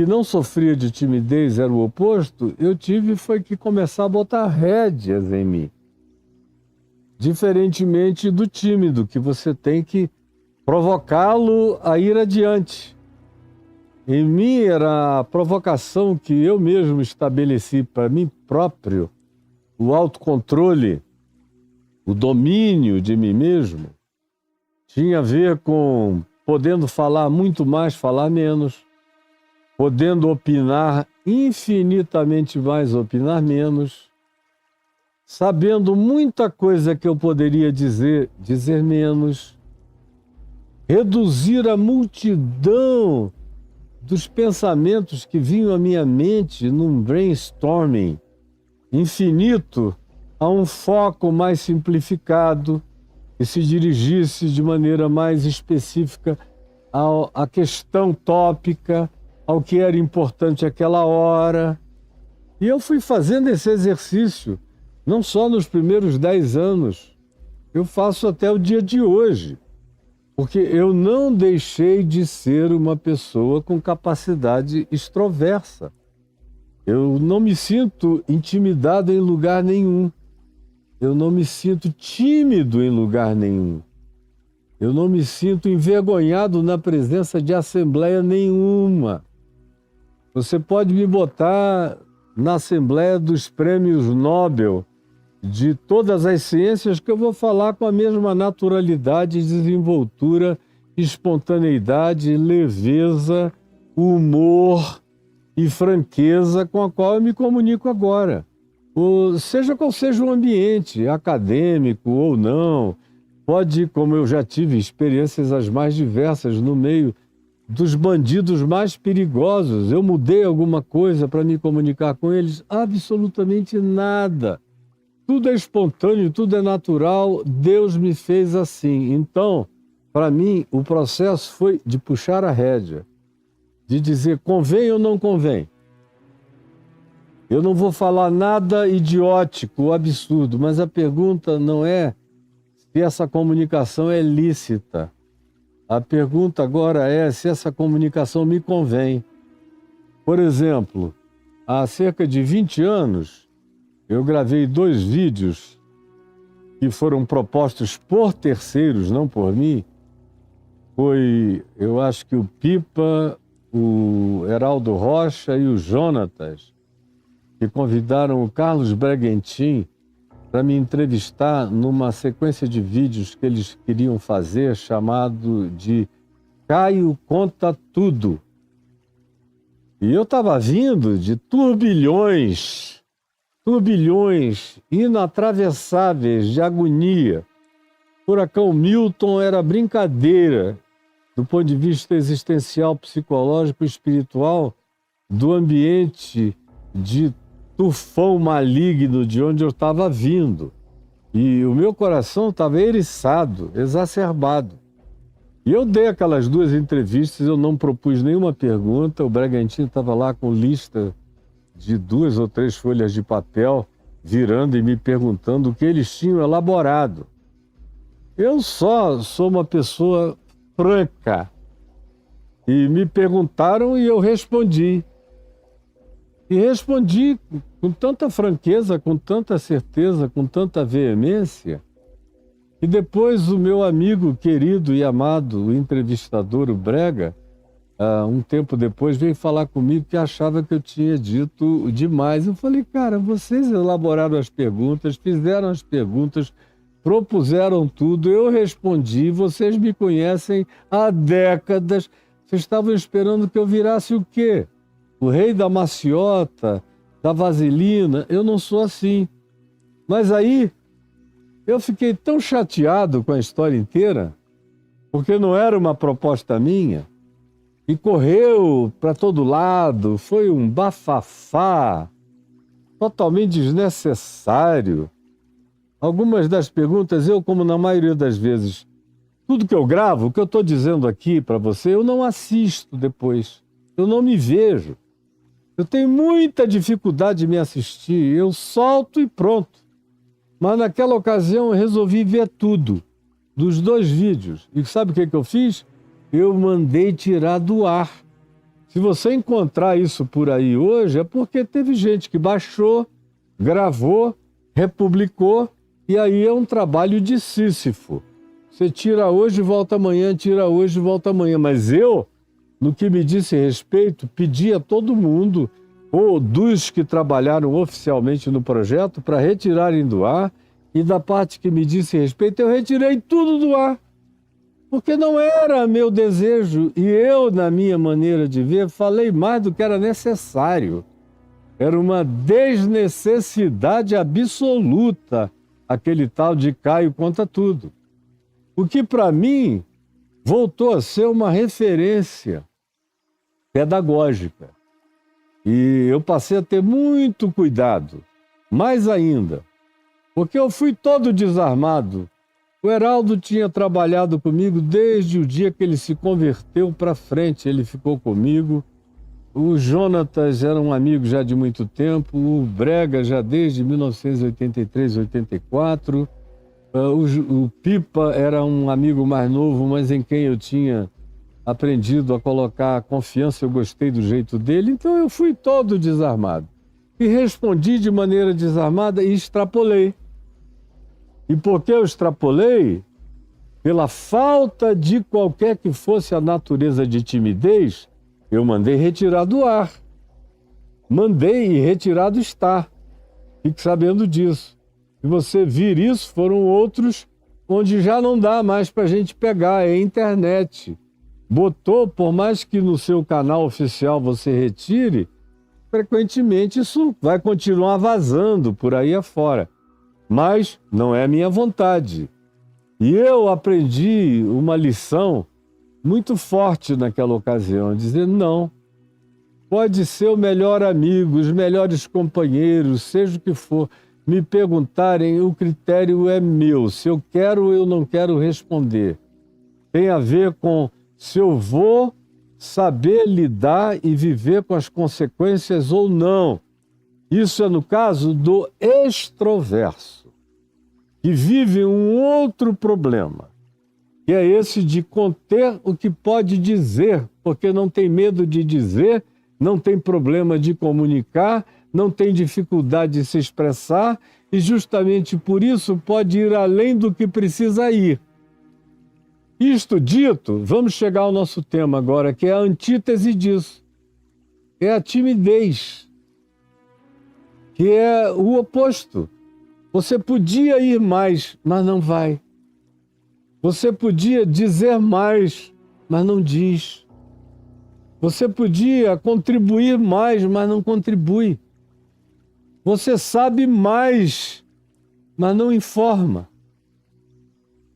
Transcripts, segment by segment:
que não sofria de timidez, era o oposto, eu tive foi que começar a botar rédeas em mim. Diferentemente do tímido, que você tem que provocá-lo a ir adiante. Em mim era a provocação que eu mesmo estabeleci para mim próprio, o autocontrole, o domínio de mim mesmo, tinha a ver com podendo falar muito mais, falar menos, podendo opinar infinitamente mais, opinar menos, sabendo muita coisa que eu poderia dizer, dizer menos, reduzir a multidão dos pensamentos que vinham à minha mente num brainstorming infinito a um foco mais simplificado que se dirigisse de maneira mais específica à questão tópica, ao que era importante àquela hora. E eu fui fazendo esse exercício, não só nos primeiros 10 anos, eu faço até o dia de hoje, porque eu não deixei de ser uma pessoa com capacidade extroversa. Eu não me sinto intimidado em lugar nenhum. Eu não me sinto tímido em lugar nenhum. Eu não me sinto envergonhado na presença de assembleia nenhuma. Você pode me botar na assembleia dos prêmios Nobel de todas as ciências que eu vou falar com a mesma naturalidade, desenvoltura, espontaneidade, leveza, humor e franqueza com a qual eu me comunico agora. Seja qual seja o ambiente, acadêmico ou não, pode, como eu já tive experiências as mais diversas no meio dos bandidos mais perigosos, eu mudei alguma coisa para me comunicar com eles? Absolutamente nada. Tudo é espontâneo, tudo é natural, Deus me fez assim. Então, para mim, o processo foi de puxar a rédea, de dizer convém ou não convém. Eu não vou falar nada idiótico ou absurdo, mas a pergunta não é se essa comunicação é lícita. A pergunta agora é se essa comunicação me convém. Por exemplo, há cerca de 20 anos, eu gravei 2 vídeos que foram propostos por terceiros, não por mim. Foi, eu acho que o Pipa, o Heraldo Rocha e o Jonatas, que convidaram o Carlos Breguentin para me entrevistar numa sequência de vídeos que eles queriam fazer, chamado de Caio Conta Tudo. E eu estava vindo de turbilhões inatravessáveis de agonia. Furacão Milton era brincadeira do ponto de vista existencial, psicológico e espiritual do ambiente de tufão maligno de onde eu estava vindo. E o meu coração estava eriçado, exacerbado. E eu dei aquelas 2 entrevistas, eu não propus nenhuma pergunta, o Bragantino estava lá com lista de 2 ou 3 folhas de papel, virando e me perguntando o que eles tinham elaborado. Eu só sou uma pessoa franca. E me perguntaram e eu respondi. E respondi com tanta franqueza, com tanta certeza, com tanta veemência, e depois o meu amigo querido e amado, o entrevistador, o Brega, um tempo depois veio falar comigo que achava que eu tinha dito demais. Eu falei, cara, vocês elaboraram as perguntas, fizeram as perguntas, propuseram tudo, eu respondi, vocês me conhecem há décadas, vocês estavam esperando que eu virasse o quê? O rei da maciota, da vaselina? Eu não sou assim. Mas aí eu fiquei tão chateado com a história inteira, porque não era uma proposta minha, e correu para todo lado, foi um bafafá totalmente desnecessário. Algumas das perguntas, eu, como na maioria das vezes, tudo que eu gravo, o que eu estou dizendo aqui para você, eu não assisto depois, eu não me vejo. Eu tenho muita dificuldade de me assistir, eu solto e pronto. Mas naquela ocasião eu resolvi ver tudo, dos 2 vídeos. E sabe o que eu fiz? Eu mandei tirar do ar. Se você encontrar isso por aí hoje, é porque teve gente que baixou, gravou, republicou, e aí é um trabalho de Sísifo. Você tira hoje, volta amanhã, tira hoje, volta amanhã. Mas eu, no que me disse respeito, pedi a todo mundo, ou dos que trabalharam oficialmente no projeto, para retirarem do ar, e da parte que me disse respeito, eu retirei tudo do ar. Porque não era meu desejo, e eu, na minha maneira de ver, falei mais do que era necessário. Era uma desnecessidade absoluta, aquele tal de Caio Conta Tudo. O que, para mim, voltou a ser uma referência pedagógica. E eu passei a ter muito cuidado, mais ainda, porque eu fui todo desarmado. O Heraldo tinha trabalhado comigo desde o dia que ele se converteu para frente, ele ficou comigo. O Jonatas era um amigo já de muito tempo, o Brega já desde 1983, 84. O Pipa era um amigo mais novo, mas em quem eu tinha aprendido a colocar confiança, eu gostei do jeito dele, então eu fui todo desarmado. E respondi de maneira desarmada e extrapolei. E por que eu extrapolei? Pela falta de qualquer que fosse a natureza de timidez, eu mandei retirar do ar. Mandei e retirado está. Fique sabendo disso. Se você vir isso, foram outros onde já não dá mais para a gente pegar, é internet. Botou, por mais que no seu canal oficial você retire, frequentemente isso vai continuar vazando por aí afora. Mas não é minha vontade. E eu aprendi uma lição muito forte naquela ocasião, dizendo não. Pode ser o melhor amigo, os melhores companheiros, seja o que for, me perguntarem, o critério é meu. Se eu quero ou eu não quero responder. Tem a ver com se eu vou saber lidar e viver com as consequências ou não. Isso é no caso do extroverso, que vive um outro problema, que é esse de conter o que pode dizer, porque não tem medo de dizer, não tem problema de comunicar, não tem dificuldade de se expressar e justamente por isso pode ir além do que precisa ir. Isto dito, vamos chegar ao nosso tema agora, que é a antítese disso. É a timidez, que é o oposto. Você podia ir mais, mas não vai. Você podia dizer mais, mas não diz. Você podia contribuir mais, mas não contribui. Você sabe mais, mas não informa.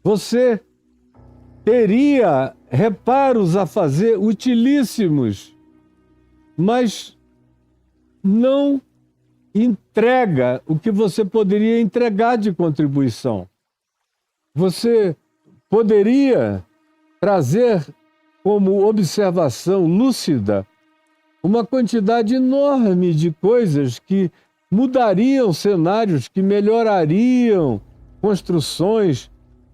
Você teria reparos a fazer utilíssimos, mas não entrega o que você poderia entregar de contribuição. Você poderia trazer como observação lúcida uma quantidade enorme de coisas que mudariam cenários, que melhorariam construções,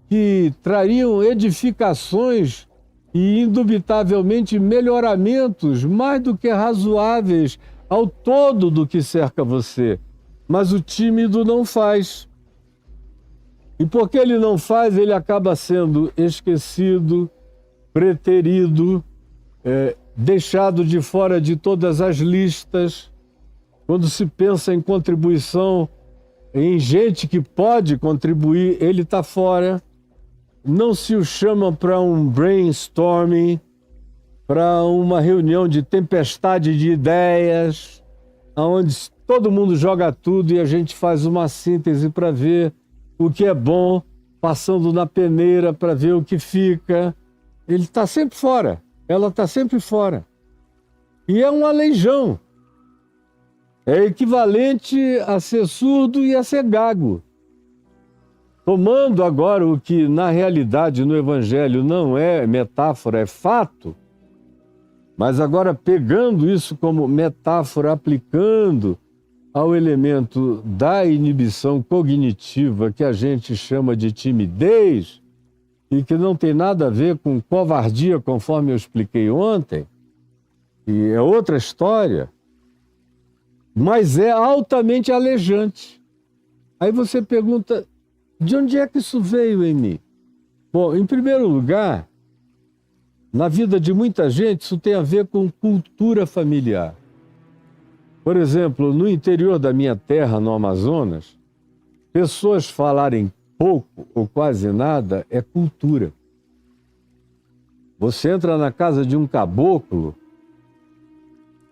que trariam edificações e, indubitavelmente, melhoramentos mais do que razoáveis ao todo do que cerca você. Mas o tímido não faz. E porque ele não faz, ele acaba sendo esquecido, preterido, deixado de fora de todas as listas. Quando se pensa em contribuição, em gente que pode contribuir, ele está fora. Não se o chama para um brainstorming, para uma reunião de tempestade de ideias, onde todo mundo joga tudo e a gente faz uma síntese para ver o que é bom, passando na peneira para ver o que fica. Ele está sempre fora, ela está sempre fora. E é um aleijão. É equivalente a ser surdo e a ser gago. Tomando agora o que na realidade no Evangelho não é metáfora, é fato, mas agora pegando isso como metáfora, aplicando ao elemento da inibição cognitiva que a gente chama de timidez e que não tem nada a ver com covardia, conforme eu expliquei ontem, que é outra história, mas é altamente alejante. Aí você pergunta, de onde é que isso veio em mim? Bom, em primeiro lugar, na vida de muita gente, isso tem a ver com cultura familiar. Por exemplo, no interior da minha terra, no Amazonas, pessoas falarem pouco ou quase nada é cultura. Você entra na casa de um caboclo,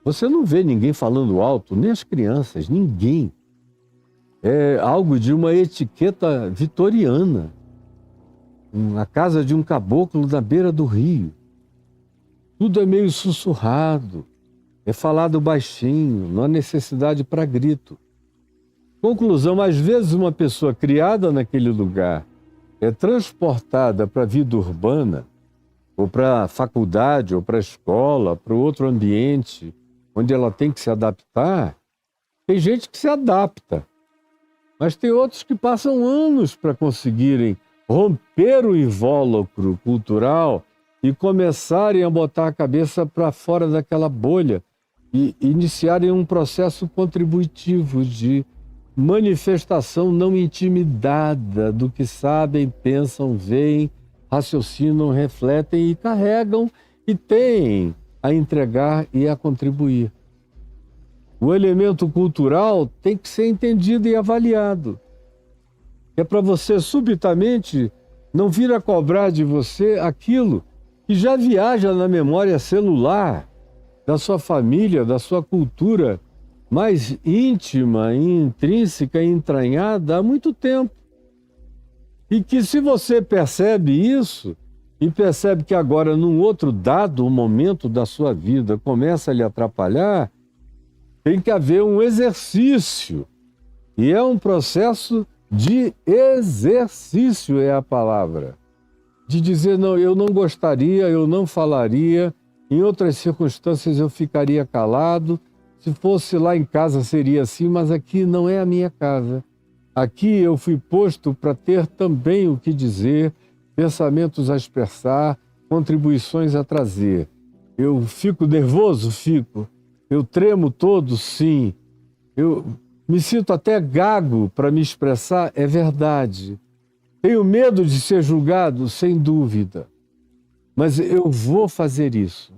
você não vê ninguém falando alto, nem as crianças, ninguém. É algo de uma etiqueta vitoriana. Na casa de um caboclo na beira do rio. Tudo é meio sussurrado, é falado baixinho, não há necessidade para grito. Conclusão, às vezes uma pessoa criada naquele lugar é transportada para a vida urbana, ou para a faculdade, ou para a escola, para outro ambiente, onde ela tem que se adaptar. Tem gente que se adapta, mas tem outros que passam anos para conseguirem romper o invólucro cultural e começarem a botar a cabeça para fora daquela bolha e iniciarem um processo contributivo de manifestação não intimidada do que sabem, pensam, veem, raciocinam, refletem e carregam e têm a entregar e a contribuir. O elemento cultural tem que ser entendido e avaliado. É para você subitamente não vir a cobrar de você aquilo que já viaja na memória celular da sua família, da sua cultura mais íntima, intrínseca e entranhada há muito tempo. E que se você percebe isso, e percebe que agora num outro dado momento da sua vida começa a lhe atrapalhar, tem que haver um exercício. E é um processo de exercício, é a palavra. De dizer, não, eu não gostaria, eu não falaria, em outras circunstâncias eu ficaria calado, se fosse lá em casa seria assim, mas aqui não é a minha casa. Aqui eu fui posto para ter também o que dizer, pensamentos a expressar, contribuições a trazer. Eu fico nervoso? Fico. Eu tremo todo? Sim. Eu me sinto até gago para me expressar? É verdade. Tenho medo de ser julgado? Sem dúvida. Mas eu vou fazer isso.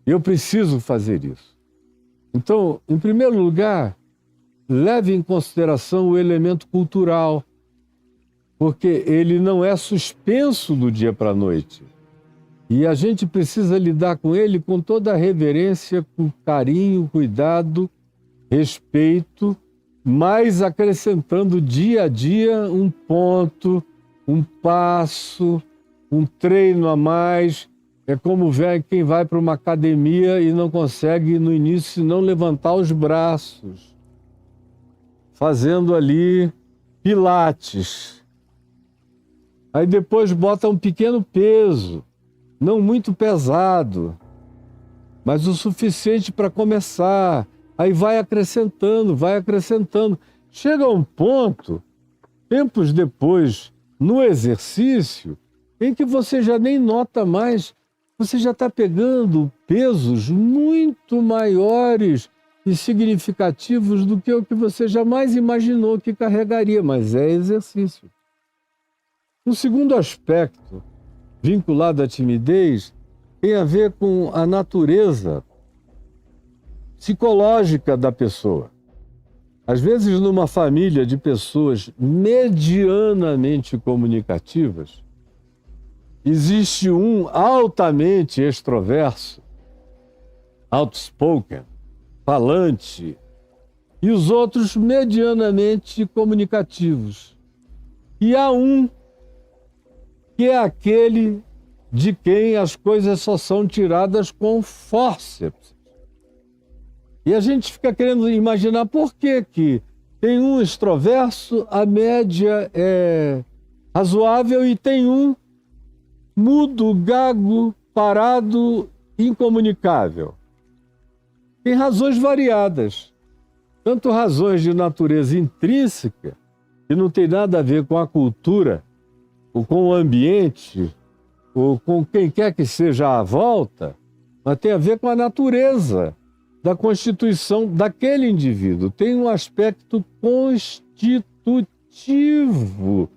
Eu preciso fazer isso. Então, em primeiro lugar, leve em consideração o elemento cultural, porque ele não é suspenso do dia para a noite. E a gente precisa lidar com ele com toda a reverência, com carinho, cuidado, respeito, mas acrescentando dia a dia um ponto, um passo, um treino a mais. É como ver quem vai para uma academia e não consegue no início não levantar os braços, fazendo ali pilates. Aí depois bota um pequeno peso, não muito pesado, mas o suficiente para começar. Aí vai acrescentando, vai acrescentando. Chega a um ponto, tempos depois, no exercício, em que você já nem nota mais, você já está pegando pesos muito maiores e significativos do que o que você jamais imaginou que carregaria, mas é exercício. Um segundo aspecto vinculado à timidez tem a ver com a natureza psicológica da pessoa. Às vezes, numa família de pessoas medianamente comunicativas, existe um altamente extroverso, outspoken, falante, e os outros medianamente comunicativos. E há um que é aquele de quem as coisas só são tiradas com fórceps. E a gente fica querendo imaginar por que tem um extroverso, a média é razoável, e tem um mudo, gago, parado, incomunicável. Tem razões variadas, tanto razões de natureza intrínseca, que não tem nada a ver com a cultura, ou com o ambiente, ou com quem quer que seja à volta, mas tem a ver com a natureza da constituição daquele indivíduo. Tem um aspecto constitutivo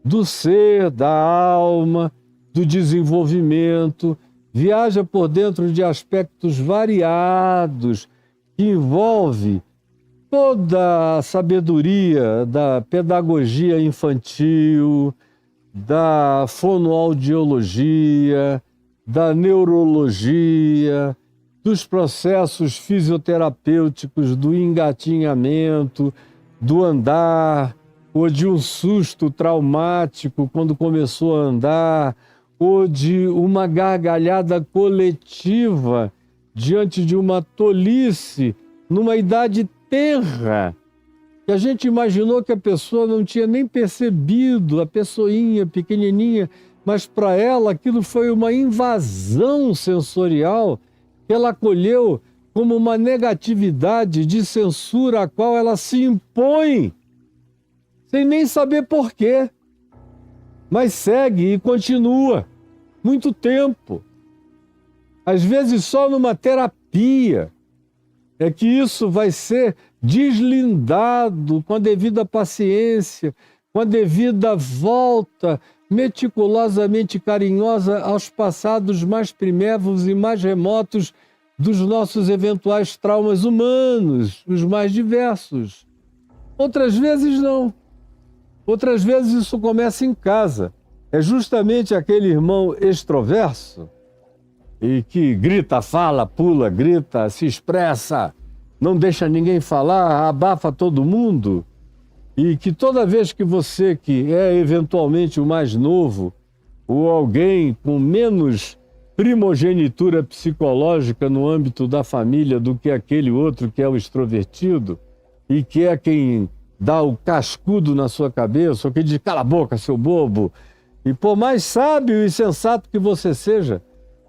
do ser, da alma, do desenvolvimento, viaja por dentro de aspectos variados que envolve toda a sabedoria da pedagogia infantil, da fonoaudiologia, da neurologia, dos processos fisioterapêuticos, do engatinhamento, do andar, ou de um susto traumático quando começou a andar, ou de uma gargalhada coletiva diante de uma tolice numa idade tenra, que a gente imaginou que a pessoa não tinha nem percebido, a pessoinha pequenininha, mas para ela aquilo foi uma invasão sensorial que ela acolheu como uma negatividade de censura a qual ela se impõe, sem nem saber por quê, mas segue e continua muito tempo. Às vezes só numa terapia é que isso vai ser deslindado com a devida paciência, com a devida volta meticulosamente carinhosa aos passados mais primevos e mais remotos dos nossos eventuais traumas humanos, os mais diversos. Outras vezes não. Outras vezes isso começa em casa. É justamente aquele irmão extroverso e que grita, fala, pula, grita, se expressa, não deixa ninguém falar, abafa todo mundo, e que toda vez que você, que é eventualmente o mais novo, ou alguém com menos primogenitura psicológica no âmbito da família do que aquele outro que é o extrovertido, e que é quem dá o cascudo na sua cabeça, ou que diz, cala a boca, seu bobo, e por mais sábio e sensato que você seja,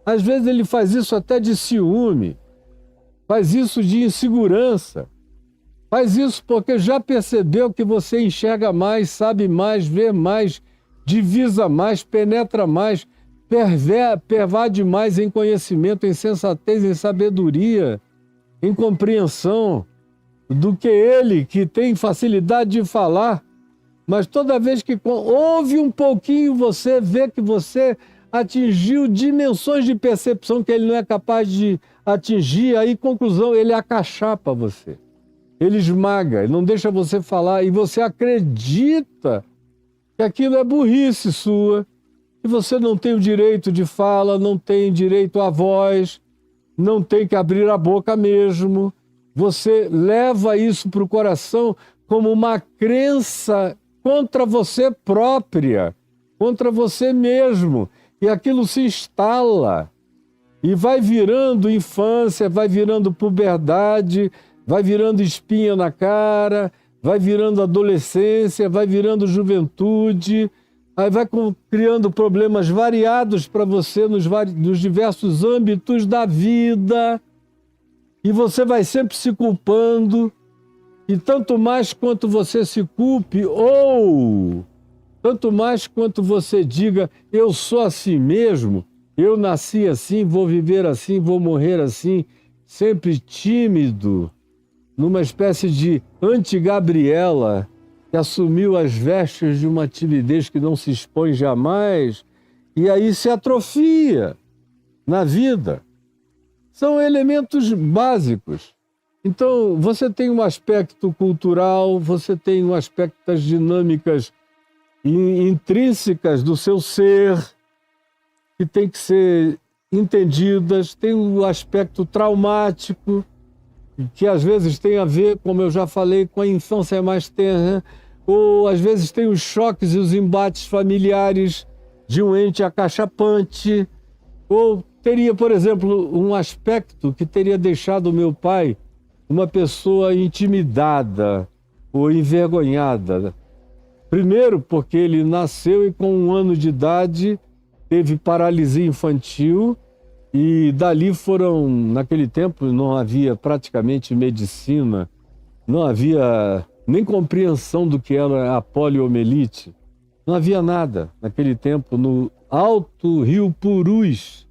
às vezes ele faz isso até de ciúme, faz isso de insegurança, faz isso porque já percebeu que você enxerga mais, sabe mais, vê mais, divisa mais, penetra mais, pervade mais em conhecimento, em sensatez, em sabedoria, em compreensão, do que ele, que tem facilidade de falar. Mas toda vez que ouve um pouquinho, você vê que você atingiu dimensões de percepção que ele não é capaz de atingir, aí, conclusão, ele acachapa você. Ele esmaga, ele não deixa você falar, e você acredita que aquilo é burrice sua, que você não tem o direito de fala, não tem direito à voz, não tem que abrir a boca mesmo. Você leva isso para o coração como uma crença contra você própria, contra você mesmo, e aquilo se instala, e vai virando infância, vai virando puberdade, vai virando espinha na cara, vai virando adolescência, vai virando juventude, aí vai criando problemas variados para você nos diversos âmbitos da vida, e você vai sempre se culpando, e tanto mais quanto você se culpe, ou tanto mais quanto você diga, eu sou assim mesmo, eu nasci assim, vou viver assim, vou morrer assim, sempre tímido, numa espécie de anti-Gabriela, que assumiu as vestes de uma timidez que não se expõe jamais, e aí se atrofia na vida. São elementos básicos. Então, você tem um aspecto cultural, você tem um aspecto das dinâmicas intrínsecas do seu ser, que tem que ser entendidas, tem um aspecto traumático, que às vezes tem a ver, como eu já falei, com a infância mais tenra, ou às vezes tem os choques e os embates familiares de um ente acachapante, ou teria, por exemplo, um aspecto que teria deixado o meu pai uma pessoa intimidada ou envergonhada. Primeiro, porque ele nasceu e com 1 ano de idade teve paralisia infantil, e dali foram, naquele tempo não havia praticamente medicina, não havia nem compreensão do que era a poliomielite, não havia nada naquele tempo no Alto Rio Purus.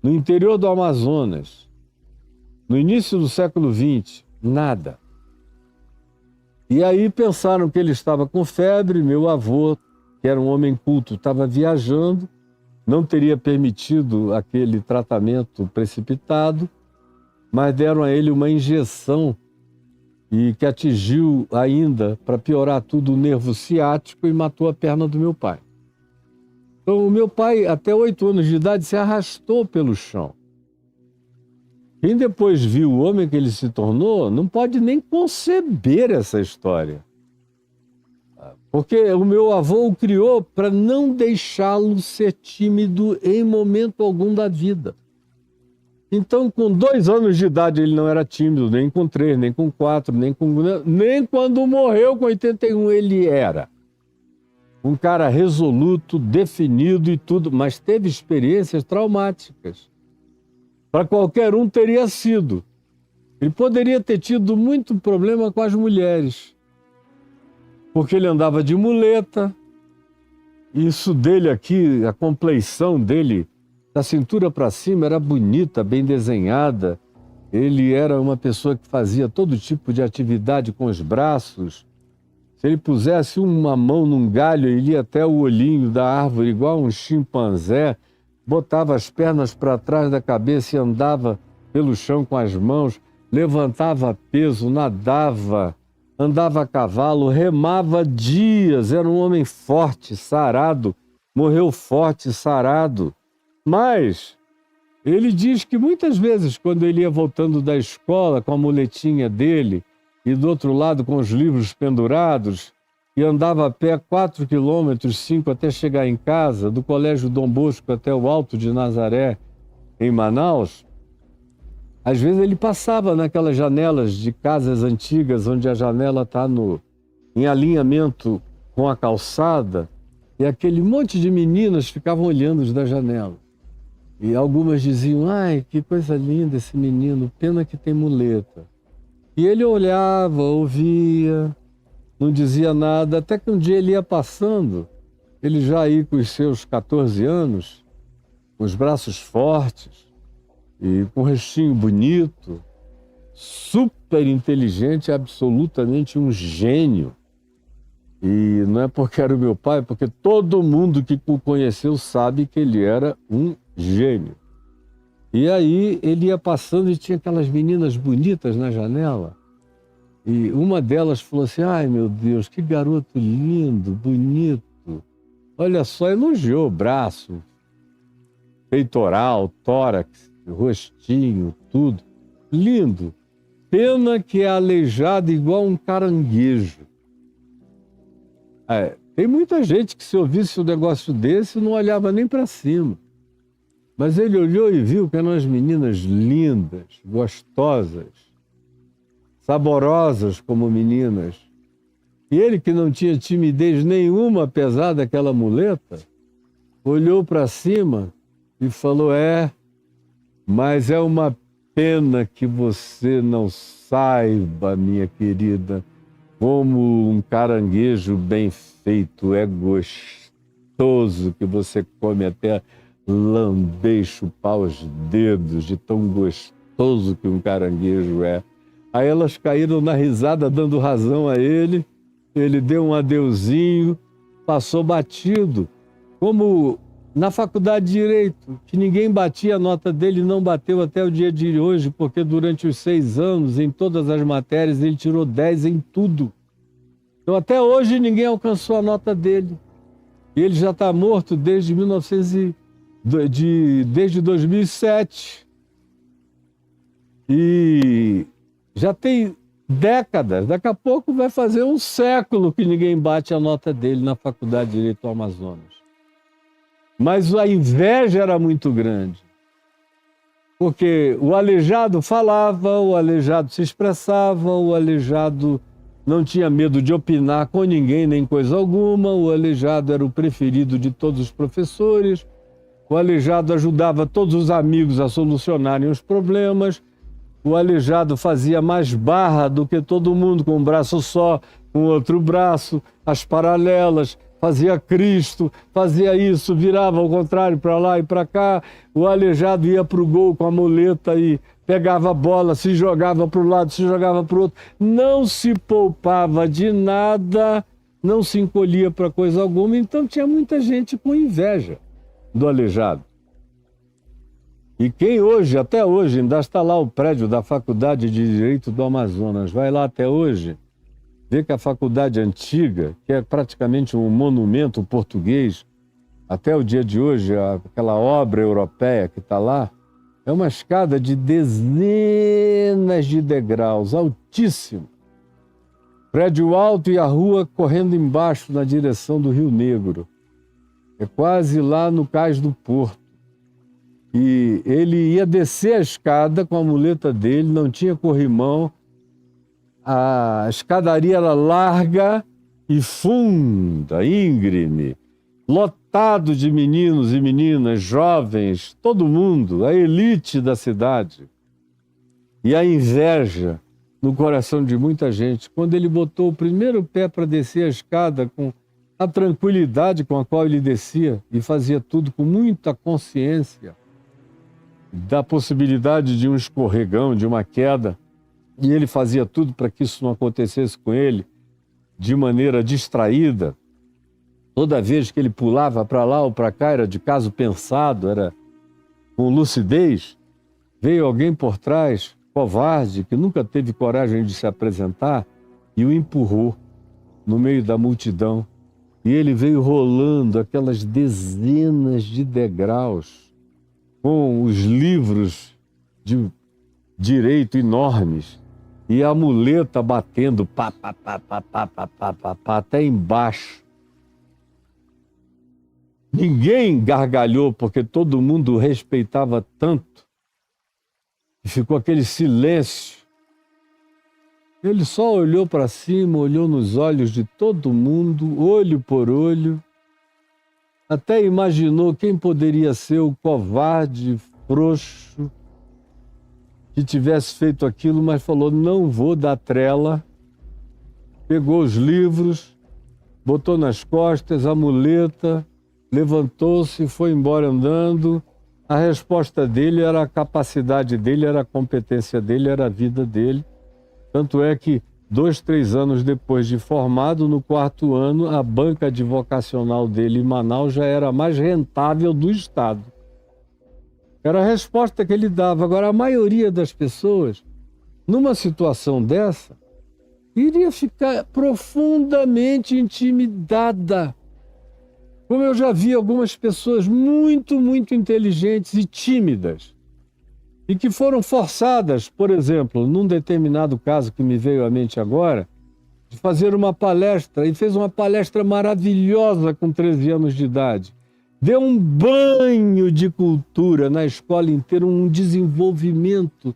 no interior do Amazonas, no início do século XX, nada. E aí pensaram que ele estava com febre, meu avô, que era um homem culto, estava viajando, não teria permitido aquele tratamento precipitado, mas deram a ele uma injeção e que atingiu ainda, para piorar tudo, o nervo ciático e matou a perna do meu pai. Então o meu pai, até 8 anos de idade, se arrastou pelo chão. Quem depois viu o homem que ele se tornou, não pode nem conceber essa história. Porque o meu avô o criou para não deixá-lo ser tímido em momento algum da vida. Então, com 2 anos de idade, ele não era tímido, nem com 3, nem com 4, nem quando morreu com 81 ele era. Um cara resoluto, definido e tudo, mas teve experiências traumáticas. Para qualquer um teria sido. Ele poderia ter tido muito problema com as mulheres, porque ele andava de muleta. Isso dele aqui, a compleição dele, da cintura para cima, era bonita, bem desenhada. Ele era uma pessoa que fazia todo tipo de atividade com os braços. Se ele pusesse uma mão num galho, ele ia até o olhinho da árvore, igual um chimpanzé, botava as pernas para trás da cabeça e andava pelo chão com as mãos, levantava peso, nadava, andava a cavalo, remava dias, era um homem forte, sarado, morreu forte, sarado. Mas ele diz que muitas vezes, quando ele ia voltando da escola com a muletinha dele e do outro lado com os livros pendurados, e andava a pé 4 quilômetros, 5 até chegar em casa, do Colégio Dom Bosco até o Alto de Nazaré, em Manaus, às vezes ele passava naquelas janelas de casas antigas, onde a janela está em alinhamento com a calçada, e aquele monte de meninas ficavam olhando da janela. E algumas diziam, ai, que coisa linda esse menino, pena que tem muleta. E ele olhava, ouvia, não dizia nada, até que um dia ele ia passando, ele já aí com os seus 14 anos, com os braços fortes e com um rostinho bonito, super inteligente, absolutamente um gênio. E não é porque era o meu pai, porque todo mundo que o conheceu sabe que ele era um gênio. E aí ele ia passando e tinha aquelas meninas bonitas na janela. E uma delas falou assim, ai meu Deus, que garoto lindo, bonito. Olha só, elogiou o braço, peitoral, tórax, rostinho, tudo. Lindo. Pena que é aleijado igual um caranguejo. Tem muita gente que se ouvisse um negócio desse não olhava nem para cima. Mas ele olhou e viu que eram as meninas lindas, gostosas, saborosas como meninas. E ele, que não tinha timidez nenhuma, apesar daquela muleta, olhou para cima e falou, mas é uma pena que você não saiba, minha querida, como um caranguejo bem feito é gostoso, que você come até lamber e chupar os dedos, de tão gostoso que um caranguejo é. Aí elas caíram na risada, dando razão a ele. Ele deu um adeuzinho, passou batido, como na faculdade de Direito, que ninguém batia a nota dele, não bateu até o dia de hoje, porque durante os 6 anos, em todas as matérias, ele tirou 10 em tudo. Então até hoje ninguém alcançou a nota dele. E ele já está morto desde 2007. E já tem décadas, daqui a pouco vai fazer um século que ninguém bate a nota dele na Faculdade de Direito do Amazonas. Mas a inveja era muito grande, porque o aleijado falava, o aleijado se expressava, o aleijado não tinha medo de opinar com ninguém, nem coisa alguma, o aleijado era o preferido de todos os professores, o aleijado ajudava todos os amigos a solucionarem os problemas, o aleijado fazia mais barra do que todo mundo, com um braço só, com outro braço, as paralelas, fazia Cristo, fazia isso, virava ao contrário para lá e para cá, o aleijado ia para o gol com a muleta e pegava a bola, se jogava para o lado, se jogava para o outro, não se poupava de nada, não se encolhia para coisa alguma, então tinha muita gente com inveja do aleijado. E quem hoje, até hoje, ainda está lá o prédio da Faculdade de Direito do Amazonas, vai lá até hoje, vê que a faculdade antiga, que é praticamente um monumento português, até o dia de hoje, aquela obra europeia que está lá, é uma escada de dezenas de degraus, altíssimo. Prédio alto e a rua correndo embaixo na direção do Rio Negro. É quase lá no cais do Porto. E ele ia descer a escada com a muleta dele, não tinha corrimão. A escadaria era larga e funda, íngreme, lotado de meninos e meninas, jovens, todo mundo, a elite da cidade. E a inveja no coração de muita gente. Quando ele botou o primeiro pé para descer a escada, com a tranquilidade com a qual ele descia e fazia tudo com muita consciência da possibilidade de um escorregão, de uma queda, e ele fazia tudo para que isso não acontecesse com ele de maneira distraída. Toda vez que ele pulava para lá ou para cá, era de caso pensado, era com lucidez. Veio alguém por trás, covarde, que nunca teve coragem de se apresentar, e o empurrou no meio da multidão. E ele veio rolando aquelas dezenas de degraus, com os livros de direito enormes, e a muleta batendo pá, pá, pá, pá, pá, pá, pá, pá, pá, até embaixo. Ninguém gargalhou, porque todo mundo o respeitava tanto, e ficou aquele silêncio. Ele só olhou para cima, olhou nos olhos de todo mundo, olho por olho, até imaginou quem poderia ser o covarde, frouxo, que tivesse feito aquilo, mas falou, não vou dar trela. Pegou os livros, botou nas costas a muleta, levantou-se e foi embora andando. A resposta dele era a capacidade dele, era a competência dele, era a vida dele. Tanto é que 2, 3 anos depois de formado, no 4º ano, a banca advocacional dele em Manaus já era a mais rentável do estado. Era a resposta que ele dava. Agora, a maioria das pessoas, numa situação dessa, iria ficar profundamente intimidada. Como eu já vi algumas pessoas muito, muito inteligentes e tímidas, e que foram forçadas, por exemplo, num determinado caso que me veio à mente agora, de fazer uma palestra, e fez uma palestra maravilhosa com 13 anos de idade. Deu um banho de cultura na escola inteira, um desenvolvimento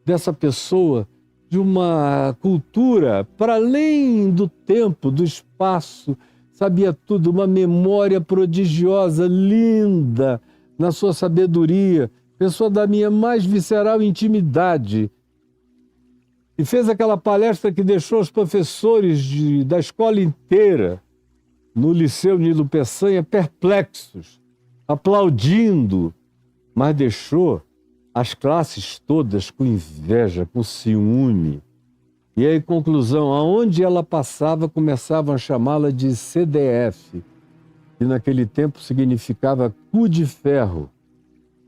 dessa pessoa, de uma cultura para além do tempo, do espaço, sabia tudo, uma memória prodigiosa, linda na sua sabedoria, pessoa da minha mais visceral intimidade. E fez aquela palestra que deixou os professores da escola inteira, no Liceu Nilo Peçanha, perplexos, aplaudindo, mas deixou as classes todas com inveja, com ciúme. E aí, conclusão, aonde ela passava, começavam a chamá-la de CDF, que naquele tempo significava cu de ferro,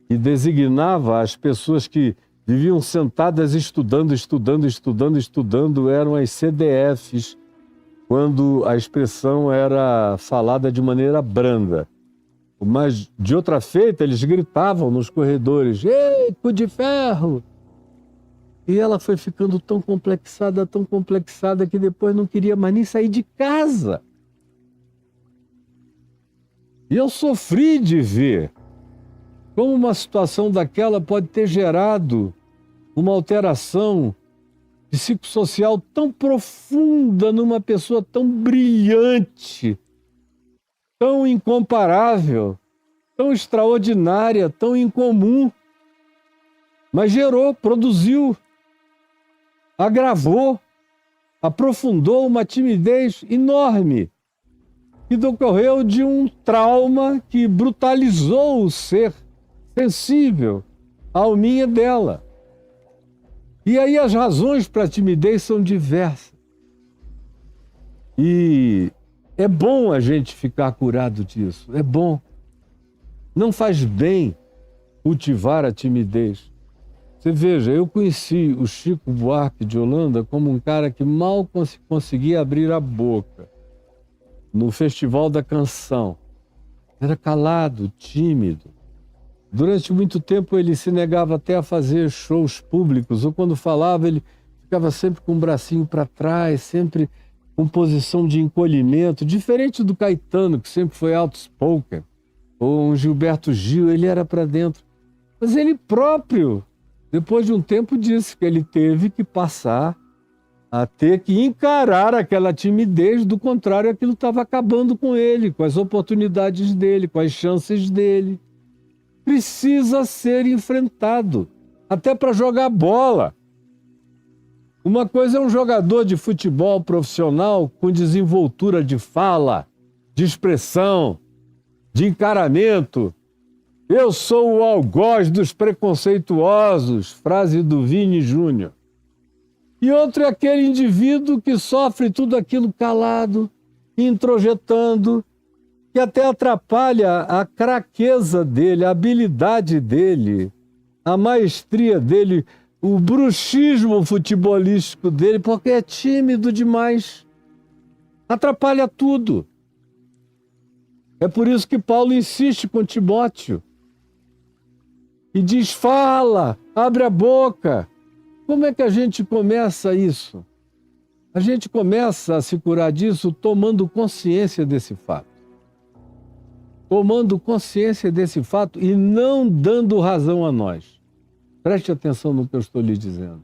e designava as pessoas que viviam sentadas estudando, eram as CDFs, quando a expressão era falada de maneira branda. Mas, de outra feita, eles gritavam nos corredores, ei, cu de ferro! E ela foi ficando tão complexada, que depois não queria mais nem sair de casa. E eu sofri de ver como uma situação daquela pode ter gerado uma alteração psicossocial tão profunda numa pessoa tão brilhante, tão incomparável, tão extraordinária, tão incomum. Mas gerou, produziu, agravou, aprofundou uma timidez enorme. que decorreu de um trauma que brutalizou o ser sensível à alminha dela. E aí as razões para a timidez são diversas. E é bom a gente ficar curado disso, é bom. Não faz bem cultivar a timidez. Você veja, eu conheci o Chico Buarque de Holanda como um cara que mal conseguia abrir a boca no Festival da Canção. Era calado, tímido. Durante muito tempo ele se negava até a fazer shows públicos, ou quando falava ele ficava sempre com o bracinho para trás, sempre com posição de encolhimento, diferente do Caetano, que sempre foi outspoken, ou um Gilberto Gil, ele era para dentro. Mas ele próprio, depois de um tempo, disse que ele teve que passar a ter que encarar aquela timidez, do contrário, aquilo estava acabando com ele, com as oportunidades dele, com as chances dele. Precisa ser enfrentado, até para jogar bola. Uma coisa é um jogador de futebol profissional com desenvoltura de fala, de expressão, de encaramento. Eu sou o algoz dos preconceituosos, frase do Vini Júnior. E outro é aquele indivíduo que sofre tudo aquilo calado, introjetando, que até atrapalha a craqueza dele, a habilidade dele, a maestria dele, o bruxismo futebolístico dele, porque é tímido demais. Atrapalha tudo. É por isso que Paulo insiste com Timóteo e diz: fala, abre a boca. Como é que a gente começa isso? A gente começa a se curar disso tomando consciência desse fato. Tomando consciência desse fato e não dando razão a nós. Preste atenção no que eu estou lhe dizendo.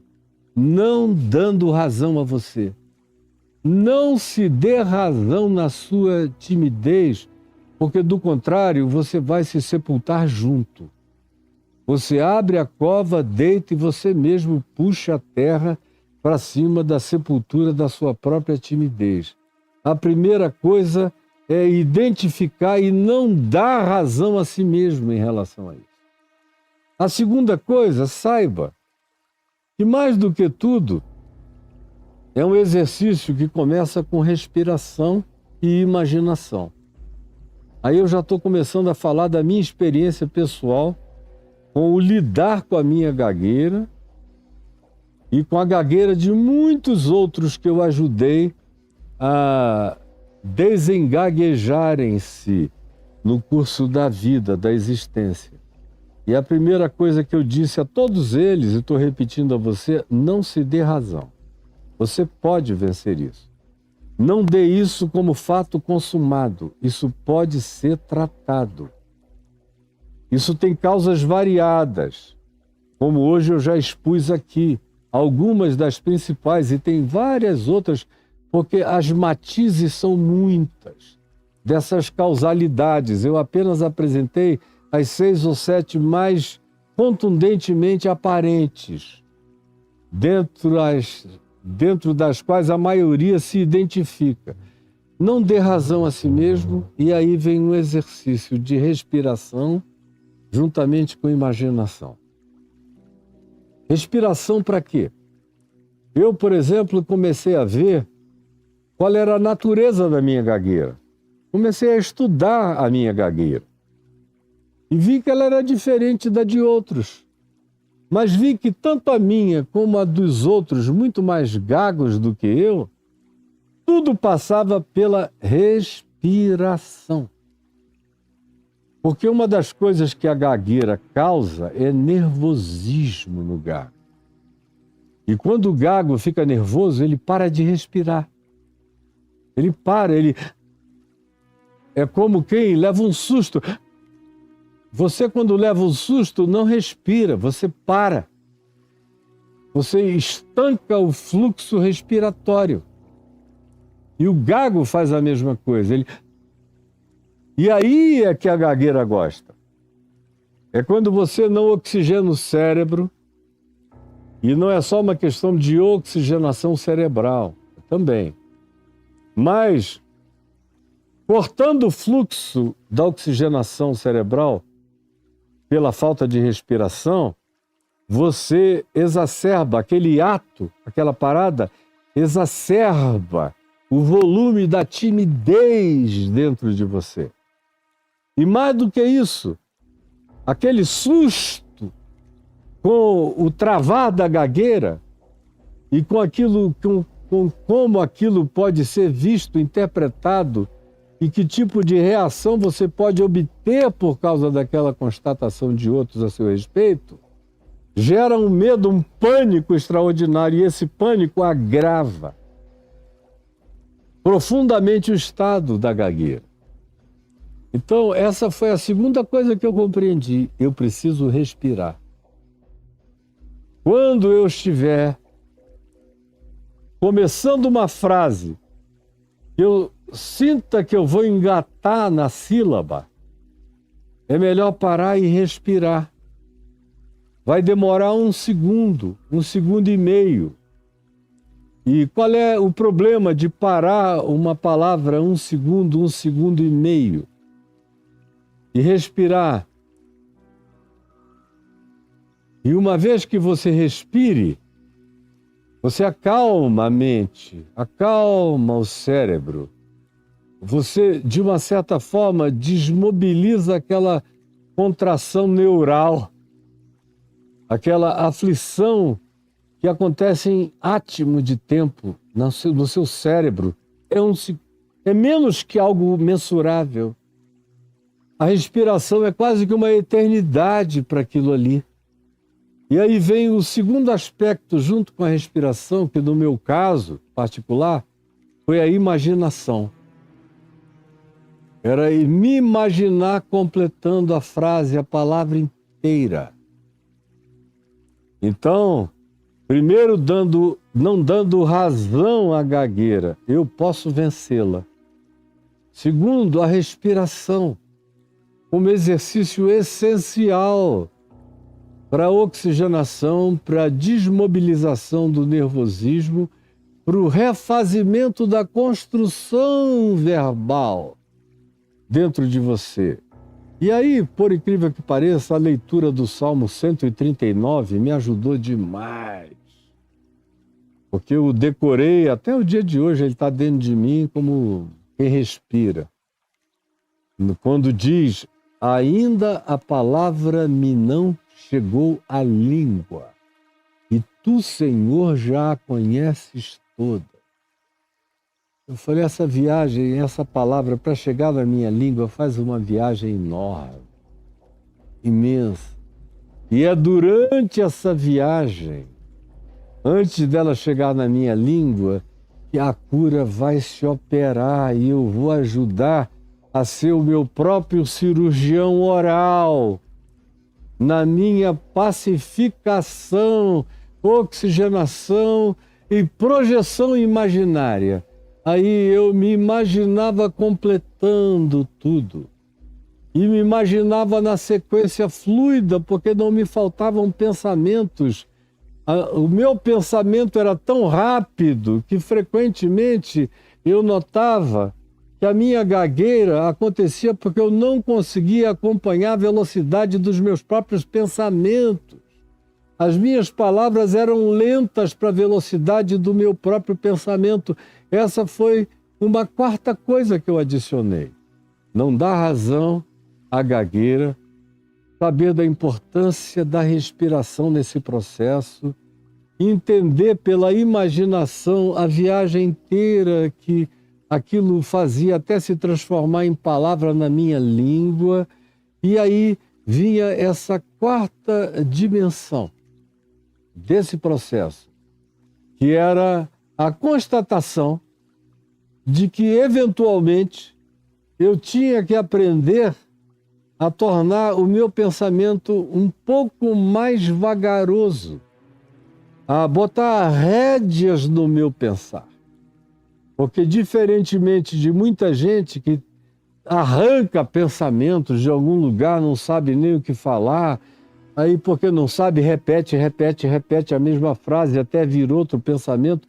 Não dando razão a você. Não se dê razão na sua timidez, porque do contrário você vai se sepultar junto. Você abre a cova, deita e você mesmo puxa a terra para cima da sepultura da sua própria timidez. A primeira coisa é identificar e não dar razão a si mesmo em relação a isso. A segunda coisa, saiba que mais do que tudo é um exercício que começa com respiração e imaginação. Aí eu já estou começando a falar da minha experiência pessoal com o lidar com a minha gagueira e com a gagueira de muitos outros que eu ajudei a desengaguejarem-se no curso da vida, da existência. E a primeira coisa que eu disse a todos eles, e estou repetindo a você, não se dê razão. Você pode vencer isso. Não dê isso como fato consumado. Isso pode ser tratado. Isso tem causas variadas, como hoje eu já expus aqui, algumas das principais, e tem várias outras, porque as matizes são muitas dessas causalidades. Eu apenas apresentei as 6 ou 7 mais contundentemente aparentes, dentro das quais a maioria se identifica. Não dê razão a si mesmo, e aí vem um exercício de respiração, juntamente com imaginação. Respiração para quê? Eu, por exemplo, comecei a ver qual era a natureza da minha gagueira. Comecei a estudar a minha gagueira. E vi que ela era diferente da de outros. Mas vi que tanto a minha como a dos outros, muito mais gagos do que eu, tudo passava pela respiração. Porque uma das coisas que a gagueira causa é nervosismo no gago. E quando o gago fica nervoso, ele para de respirar. Ele para, ele... É como quem leva um susto. Você, quando leva um susto, não respira, você para. Você estanca o fluxo respiratório. E o gago faz a mesma coisa. E aí é que a gagueira gosta. É quando você não oxigena o cérebro, e não é só uma questão de oxigenação cerebral, também. Mas Cortando o fluxo da oxigenação cerebral pela falta de respiração, você exacerba aquele ato, aquela parada, exacerba o volume da timidez dentro de você. E mais do que isso, aquele susto com o travar da gagueira e com aquilo, com como aquilo pode ser visto, interpretado e que tipo de reação você pode obter por causa daquela constatação de outros a seu respeito, gera um medo, um pânico extraordinário, e esse pânico agrava profundamente o estado da gagueira. Então, essa foi a segunda coisa que eu compreendi. Eu preciso respirar. Quando eu estiver começando uma frase, eu sinta que eu vou engatar na sílaba, é melhor parar e respirar. Vai demorar 1 segundo, 1 segundo e meio. E qual é o problema de parar uma palavra 1 segundo, 1 segundo e meio? E respirar. E uma vez que você respire, você acalma a mente, acalma o cérebro. Você, de uma certa forma, desmobiliza aquela contração neural, aquela aflição que acontece em átimo de tempo no seu cérebro. É menos que algo mensurável. A respiração é quase que uma eternidade para aquilo ali. E aí vem o segundo aspecto, junto com a respiração, que no meu caso particular, foi a imaginação. Era me imaginar completando a frase, a palavra inteira. Então, primeiro, não dando razão à gagueira, eu posso vencê-la. Segundo, a respiração, como exercício essencial para a oxigenação, para a desmobilização do nervosismo, para o refazimento da construção verbal dentro de você. E aí, por incrível que pareça, a leitura do Salmo 139 me ajudou demais. Porque eu decorei, até o dia de hoje, ele está dentro de mim como quem respira. Quando diz, ainda a palavra me não chegou à língua, e tu, Senhor, já a conheces toda. Eu falei, essa viagem, essa palavra, para chegar na minha língua, faz uma viagem enorme, imensa. E é durante essa viagem, antes dela chegar na minha língua, que a cura vai se operar e eu vou ajudar a ser o meu próprio cirurgião oral, na minha pacificação, oxigenação e projeção imaginária. Aí eu me imaginava completando tudo. E me imaginava na sequência fluida, porque não me faltavam pensamentos. O meu pensamento era tão rápido que frequentemente eu notava que a minha gagueira acontecia porque eu não conseguia acompanhar a velocidade dos meus próprios pensamentos. As minhas palavras eram lentas para a velocidade do meu próprio pensamento. Essa foi uma quarta coisa que eu adicionei. Não dar razão à gagueira, saber da importância da respiração nesse processo, entender pela imaginação a viagem inteira que aquilo fazia até se transformar em palavra na minha língua. E aí vinha essa quarta dimensão desse processo, que era a constatação de que, eventualmente, eu tinha que aprender a tornar o meu pensamento um pouco mais vagaroso, a botar rédeas no meu pensar. Porque, diferentemente de muita gente que arranca pensamentos de algum lugar, não sabe nem o que falar, aí porque não sabe, repete a mesma frase até vir outro pensamento,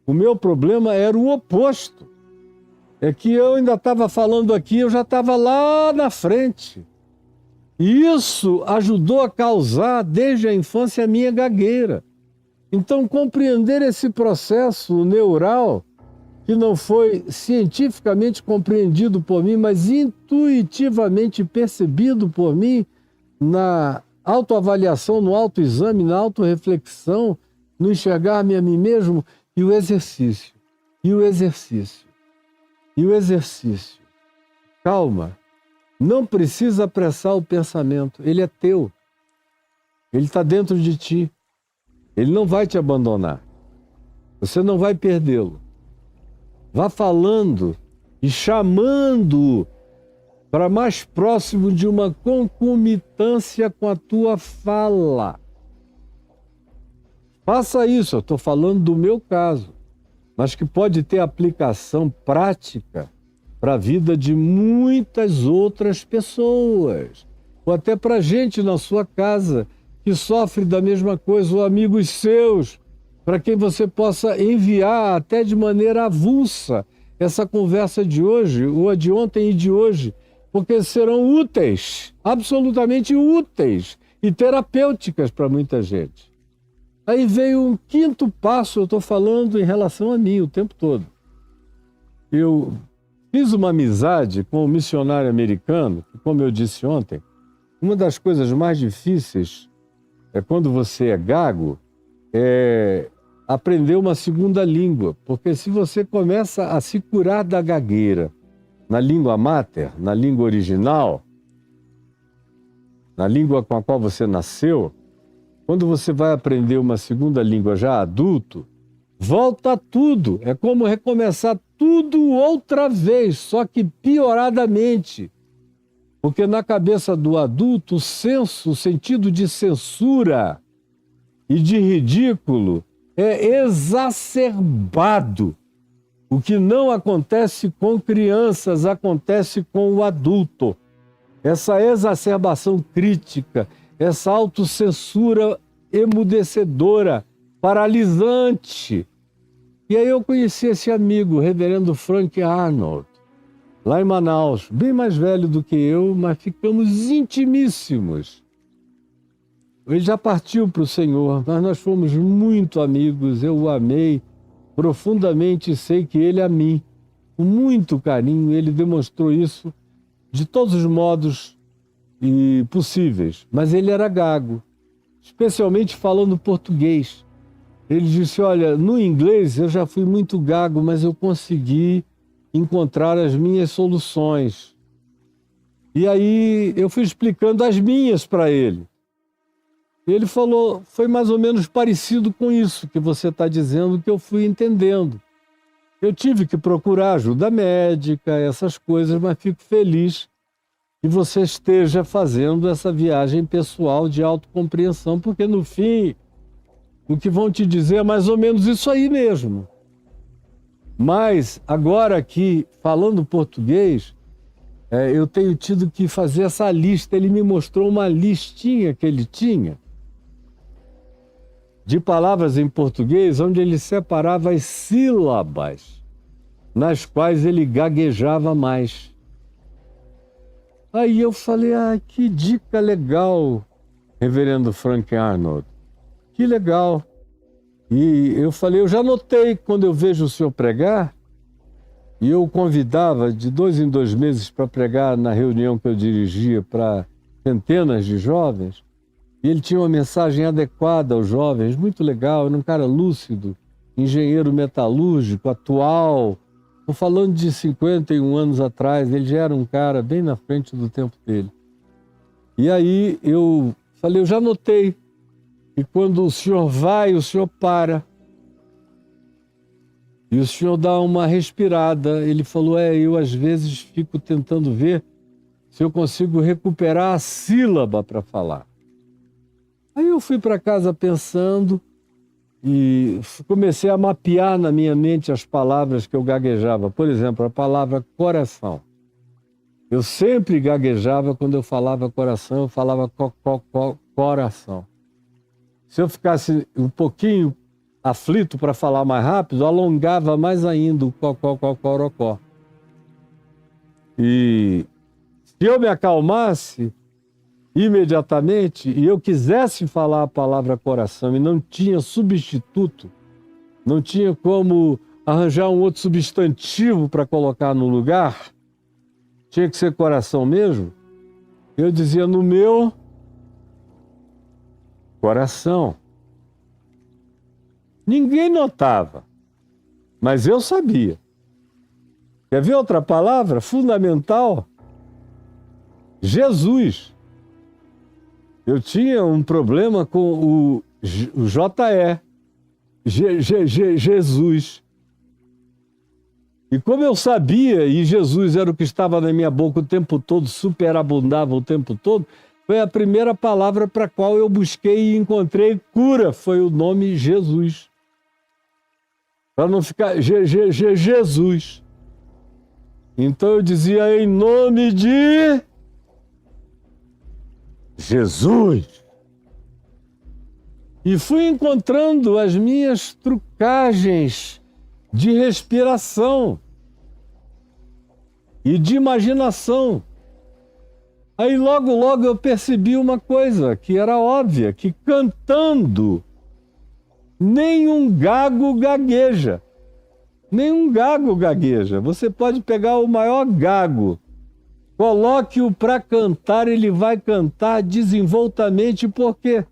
o meu problema era o oposto. é que eu ainda estava falando aqui, eu já estava lá na frente. E isso ajudou a causar, desde a infância, a minha gagueira. Então, compreender esse processo neural, que não foi cientificamente compreendido por mim, mas intuitivamente percebido por mim na autoavaliação, no autoexame, na autorreflexão, no enxergar-me a mim mesmo, e o exercício, e o exercício, e o exercício. Calma, não precisa apressar o pensamento, ele é teu, ele está dentro de ti, ele não vai te abandonar, você não vai perdê-lo. Vá falando e chamando para mais próximo de uma concomitância com a tua fala. Faça isso, eu estou falando do meu caso, mas que pode ter aplicação prática para a vida de muitas outras pessoas, ou até para gente na sua casa que sofre da mesma coisa, ou amigos seus, para quem você possa enviar até de maneira avulsa essa conversa de hoje, ou a de ontem e de hoje, porque serão úteis, absolutamente úteis e terapêuticas para muita gente. Aí veio um quinto passo, eu estou falando em relação a mim o tempo todo. Eu fiz uma amizade com um missionário americano, que, como eu disse ontem, uma das coisas mais difíceis é quando você é gago, aprender uma segunda língua, porque se você começa a se curar da gagueira na língua mater, na língua original, na língua com a qual você nasceu, quando você vai aprender uma segunda língua já adulto, volta tudo, é como recomeçar tudo outra vez, só que pioradamente, porque na cabeça do adulto o sentido de censura e de ridículo é exacerbado. O que não acontece com crianças, acontece com o adulto. Essa exacerbação crítica, essa autocensura emudecedora, paralisante. E aí eu conheci esse amigo, o reverendo Frank Arnold, lá em Manaus, bem mais velho do que eu, mas ficamos intimíssimos. Ele já partiu para o Senhor, mas nós fomos muito amigos, eu o amei profundamente e sei que ele a mim, com muito carinho, ele demonstrou isso de todos os modos possíveis, mas ele era gago, especialmente falando português. Ele disse, olha, no inglês eu já fui muito gago, mas eu consegui encontrar as minhas soluções. E aí eu fui explicando as minhas para ele. Ele falou, foi mais ou menos parecido com isso que você está dizendo, que eu fui entendendo. Eu tive que procurar ajuda médica, essas coisas, mas fico feliz que você esteja fazendo essa viagem pessoal de autocompreensão, porque no fim, o que vão te dizer é mais ou menos isso aí mesmo. Mas agora aqui, falando português, eu tenho tido que fazer essa lista. Ele me mostrou uma listinha que ele tinha de palavras em português, onde ele separava as sílabas nas quais ele gaguejava mais. Aí eu falei, que dica legal, reverendo Frank Arnold, que legal. E eu falei, eu já notei quando eu vejo o senhor pregar, e eu o convidava de 2 em 2 meses para pregar na reunião que eu dirigia para centenas de jovens, e ele tinha uma mensagem adequada aos jovens, muito legal, era um cara lúcido, engenheiro metalúrgico, atual. Estou falando de 51 anos atrás, ele já era um cara bem na frente do tempo dele. E aí eu falei, eu já notei, e quando o senhor vai, o senhor para, e o senhor dá uma respirada. Ele falou, eu às vezes fico tentando ver se eu consigo recuperar a sílaba para falar. Aí eu fui para casa pensando e comecei a mapear na minha mente as palavras que eu gaguejava. Por exemplo, a palavra coração. Eu sempre gaguejava quando eu falava coração, eu falava coração. Se eu ficasse um pouquinho aflito para falar mais rápido, alongava mais ainda o corocó. E se eu me acalmasse imediatamente e eu quisesse falar a palavra coração e não tinha substituto, não tinha como arranjar um outro substantivo para colocar no lugar, tinha que ser coração mesmo, eu dizia no meu coração. Ninguém notava, mas eu sabia. Quer ver outra palavra fundamental? Jesus. Eu tinha um problema com o JE. Jesus. E como eu sabia, e Jesus era o que estava na minha boca o tempo todo, superabundava o tempo todo, foi a primeira palavra para a qual eu busquei e encontrei cura, foi o nome Jesus. Para não ficar Jesus. Então eu dizia em nome de Jesus. E fui encontrando as minhas trucagens de respiração e de imaginação. Aí logo eu percebi uma coisa que era óbvia, que cantando nenhum gago gagueja. Nenhum gago gagueja. Você pode pegar o maior gago, coloque-o para cantar, ele vai cantar desenvoltamente. Por quê?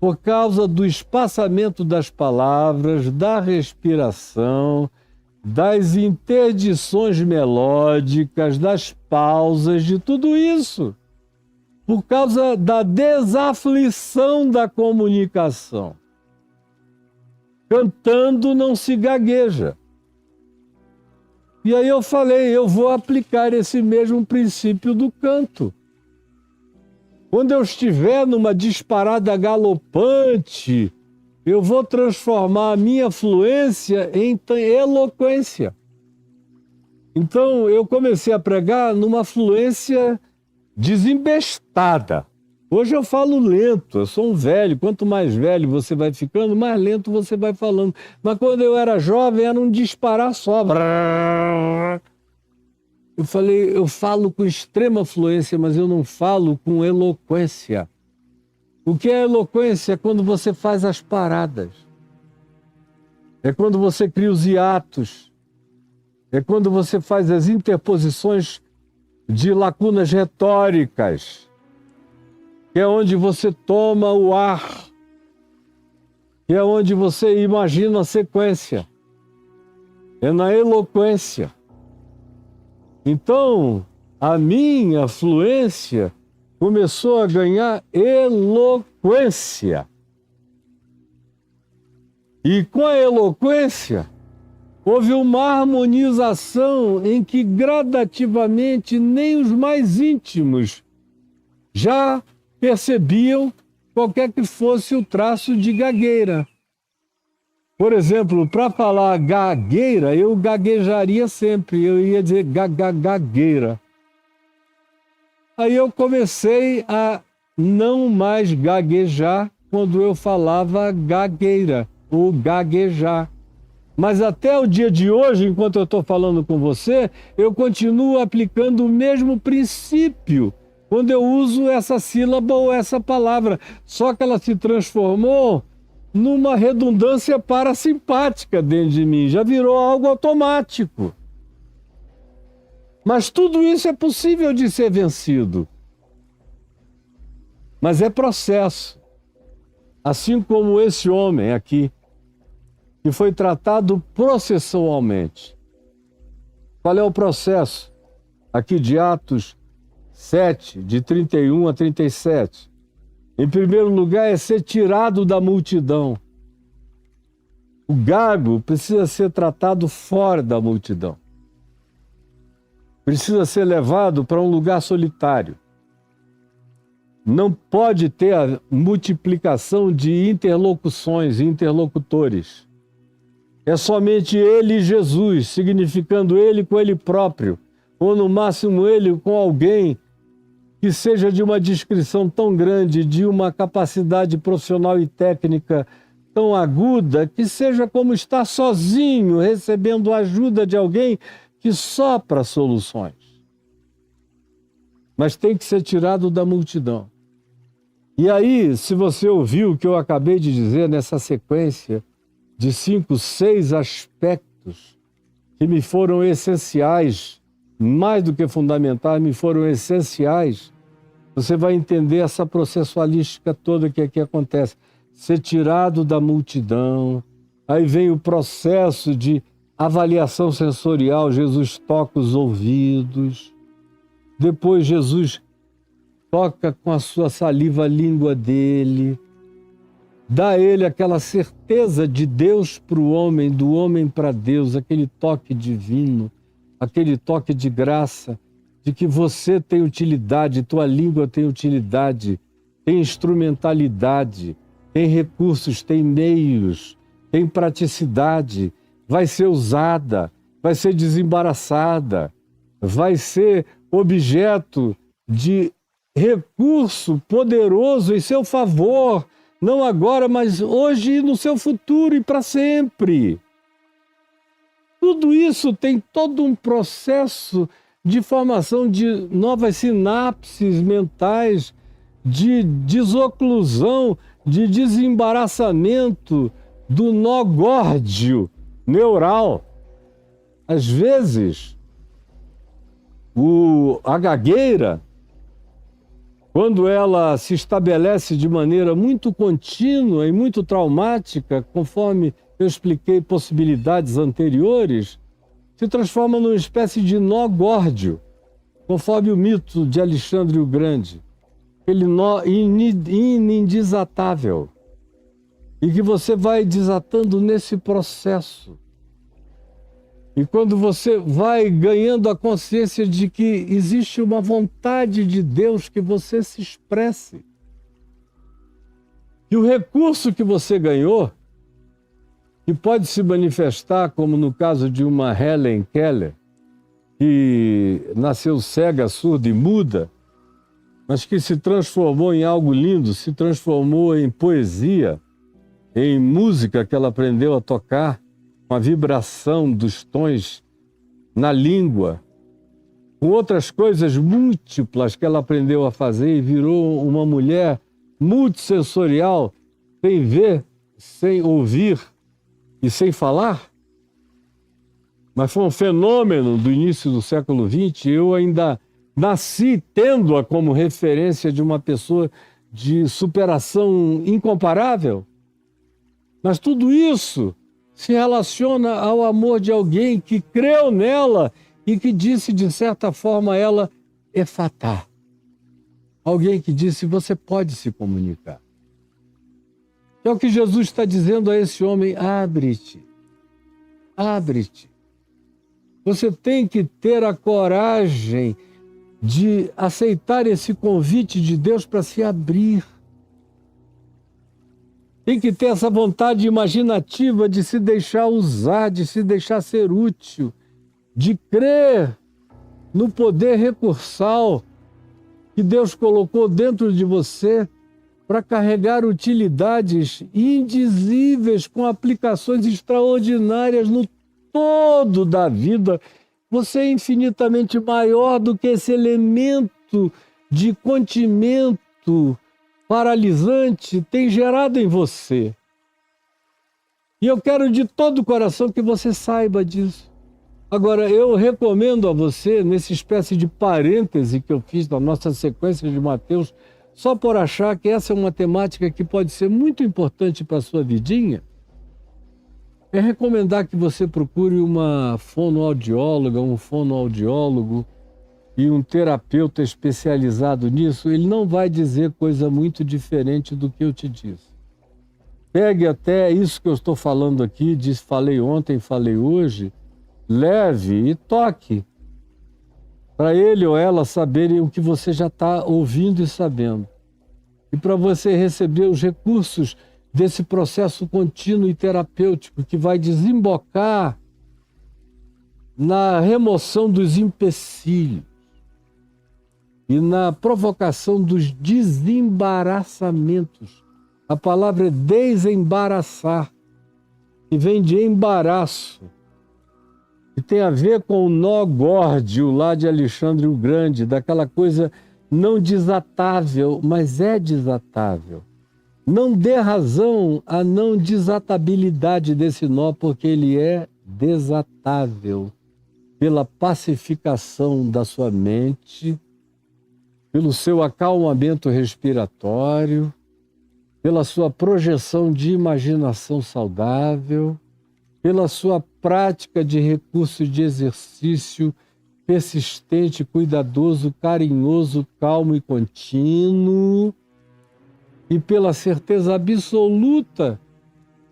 Por causa do espaçamento das palavras, da respiração, das interdições melódicas, das pausas, de tudo isso. Por causa da desaflição da comunicação. Cantando não se gagueja. E aí eu falei, eu vou aplicar esse mesmo princípio do canto. Quando eu estiver numa disparada galopante, eu vou transformar a minha fluência em eloquência. Então eu comecei a pregar numa fluência desembestada. Hoje eu falo lento, eu sou um velho. Quanto mais velho você vai ficando, mais lento você vai falando. Mas quando eu era jovem, era um disparar só. Eu falei, eu falo com extrema fluência, mas eu não falo com eloquência. O que é eloquência? É quando você faz as paradas. É quando você cria os hiatos. É quando você faz as interposições de lacunas retóricas. Que é onde você toma o ar. Que é onde você imagina a sequência. É na eloquência. Então, a minha fluência começou a ganhar eloquência. E com a eloquência, houve uma harmonização em que gradativamente nem os mais íntimos já percebiam qualquer que fosse o traço de gagueira. Por exemplo, para falar gagueira, eu gaguejaria sempre, eu ia dizer gagueira. Aí eu comecei a não mais gaguejar quando eu falava gagueira, ou gaguejar. Mas até o dia de hoje, enquanto eu estou falando com você, eu continuo aplicando o mesmo princípio quando eu uso essa sílaba ou essa palavra, só que ela se transformou numa redundância parasimpática dentro de mim, já virou algo automático. Mas tudo isso é possível de ser vencido. Mas é processo. Assim como esse homem aqui, que foi tratado processualmente. Qual é o processo? Aqui de Atos 7, de 31 a 37. Em primeiro lugar, é ser tirado da multidão. O gago precisa ser tratado fora da multidão. Precisa ser levado para um lugar solitário. Não pode ter a multiplicação de interlocuções e interlocutores. É somente ele e Jesus, significando ele com ele próprio, ou no máximo ele com alguém que seja de uma descrição tão grande, de uma capacidade profissional e técnica tão aguda, que seja como estar sozinho, recebendo a ajuda de alguém que sopra soluções. mas tem que ser tirado da multidão. E aí, se você ouviu o que eu acabei de dizer nessa sequência de 5, 6 aspectos que me foram essenciais, mais do que fundamentais, me foram essenciais, você vai entender essa processualística toda que aqui acontece. Ser tirado da multidão, aí vem o processo de avaliação sensorial, Jesus toca os ouvidos, depois Jesus toca com a sua saliva a língua dele, dá a ele aquela certeza de Deus para o homem, do homem para Deus, aquele toque divino, aquele toque de graça, de que você tem utilidade, tua língua tem utilidade, tem instrumentalidade, tem recursos, tem meios, tem praticidade, vai ser usada, vai ser desembaraçada, vai ser objeto de recurso poderoso em seu favor, não agora, mas hoje e no seu futuro e para sempre. Tudo isso tem todo um processo de formação de novas sinapses mentais, de desoclusão, de desembaraçamento do nó górdio neural. Às vezes, a gagueira, quando ela se estabelece de maneira muito contínua e muito traumática, conforme eu expliquei possibilidades anteriores, se transforma numa espécie de nó górdio, conforme o mito de Alexandre o Grande. Aquele nó indesatável. E que você vai desatando nesse processo. E quando você vai ganhando a consciência de que existe uma vontade de Deus que você se expresse. E o recurso que você ganhou, que pode se manifestar, como no caso de uma Helen Keller, que nasceu cega, surda e muda, mas que se transformou em algo lindo, se transformou em poesia, em música que ela aprendeu a tocar, com a vibração dos tons na língua, com outras coisas múltiplas que ela aprendeu a fazer e virou uma mulher multissensorial, sem ver, sem ouvir e sem falar. Mas foi um fenômeno do início do século XX. Eu ainda nasci tendo-a como referência de uma pessoa de superação incomparável. Mas tudo isso se relaciona ao amor de alguém que creu nela e que disse, de certa forma, a ela, efatá. Alguém que disse, você pode se comunicar. É o que Jesus está dizendo a esse homem, abre-te, abre-te. Você tem que ter a coragem de aceitar esse convite de Deus para se abrir. Tem que ter essa vontade imaginativa de se deixar usar, de se deixar ser útil, de crer no poder recursal que Deus colocou dentro de você para carregar utilidades indizíveis com aplicações extraordinárias no todo da vida. Você é infinitamente maior do que esse elemento de contimento paralisante tem gerado em você. E eu quero de todo o coração que você saiba disso. Agora, eu recomendo a você, nessa espécie de parêntese que eu fiz na nossa sequência de Mateus, só por achar que essa é uma temática que pode ser muito importante para a sua vidinha, é recomendar que você procure uma fonoaudióloga, um fonoaudiólogo e um terapeuta especializado nisso. Ele não vai dizer coisa muito diferente do que eu te disse. Pegue até isso que eu estou falando aqui, falei ontem, falei hoje, leve e toque, para ele ou ela saberem o que você já está ouvindo e sabendo. E para você receber os recursos desse processo contínuo e terapêutico que vai desembocar na remoção dos empecilhos e na provocação dos desembaraçamentos. A palavra é desembaraçar, que vem de embaraço. que tem a ver com o nó górdio lá de Alexandre o Grande, daquela coisa não desatável, mas é desatável. Não dê razão à não desatabilidade desse nó, porque ele é desatável pela pacificação da sua mente, pelo seu acalmamento respiratório, pela sua projeção de imaginação saudável, pela sua prática de recurso de exercício persistente, cuidadoso, carinhoso, calmo e contínuo, e pela certeza absoluta